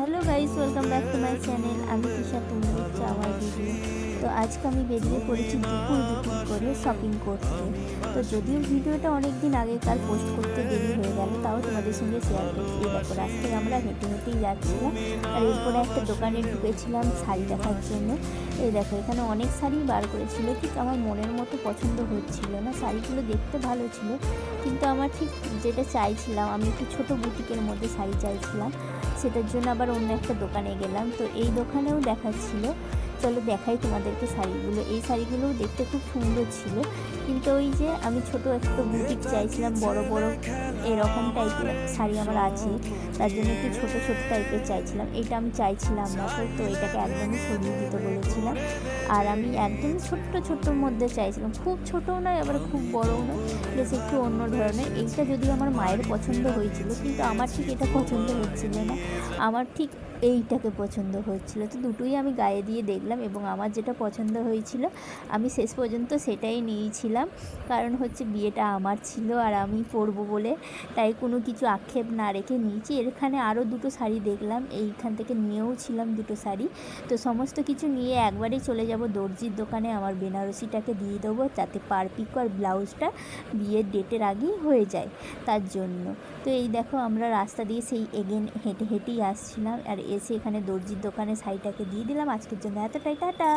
Hello guys, welcome back to my channel. আমি তিশা, তুমি দেখছো আমার ভিডিও। তো আজকে আমি বেরিয়ে পড়েছি দুপুর করে শপিং করতে। তো যদিও ভিডিওটা অনেক দিন আগেকার, পোস্ট করতে দেরি হয়ে গেল, তাও তোমাদের সঙ্গে শেয়ার করছি। এই দেখো, রাস্তায় আমরা হেঁটে হেঁটেই যাচ্ছিলাম, আর এরপরে একটা দোকানে ঢুকেছিলাম শাড়ি দেখার জন্য। এই দেখো, এখানে অনেক শাড়ি বার করেছিল, ঠিক আমার মনের মতো পছন্দ হচ্ছিল না। শাড়িগুলো দেখতে ভালো ছিল, কিন্তু আমার ঠিক যেটা চাইছিলাম, আমি একটু ছোটো বুটিকের মধ্যে শাড়ি চাইছিলাম, সেটার জন্য আবার অন্য একটা দোকানে গেলাম। তো এই দোকানেও দেখাচ্ছিল, চলো দেখাই তোমাদেরকে শাড়িগুলো। এই শাড়িগুলোও দেখতে খুব সুন্দর ছিল, কিন্তু ওই যে আমি ছোট একটা বুটিক চাইছিলাম, বড় বড় এরকম টাইপের শাড়ি আমার আছে, তার জন্য একটু ছোট ছোট টাইপের চাইছিলাম। এটা আমি চাইছিলাম না, তো এটাকে একদমই সরিয়ে দিতে বলেছিলাম। আর আমি একদম ছোট্ট ছোট্টোর মধ্যে চাইছিলাম, খুব ছোটও নয় আবার খুব বড়ও নয়, বেশ একটু অন্য ধরনের। এইটা যদিও আমার মায়ের পছন্দ হয়েছিল, কিন্তু আমার ঠিক এটা পছন্দ হচ্ছিল না, আমার ঠিক এইটাকে পছন্দ হচ্ছিল। তো দুটোই আমি গায়ে দিয়ে দেখলাম, এবং আমার যেটা পছন্দ হয়েছিল আমি শেষ পর্যন্ত সেটাই নিয়েছিলাম। কারণ হচ্ছে বিয়েটা আমার ছিল আর আমি পরবো বলে, তাই কোনো কিছু আক্ষেপ না রেখে নিয়েছি। এখানে আরও দুটো শাড়ি দেখলাম, এইখান থেকে নিয়েও ছিলাম দুটো শাড়ি। তো সমস্ত কিছু নিয়ে একবারেই চলে যাব দর্জির দোকানে, আমার বেনারসিটাকে দিয়ে দেবো, যাতে পার পিকো আর ব্লাউজটা বিয়ের ডেটের আগেই হয়ে যায়, তার জন্য। তো এই দেখো, আমরা রাস্তা দিয়ে সেই এগেন হেঁটে হেঁটেই আসছিলাম, আর এসে এখানে দর্জির দোকানে শাড়িটাকে দিয়ে দিলাম। আজকের জন্য এতটাই, টাটা।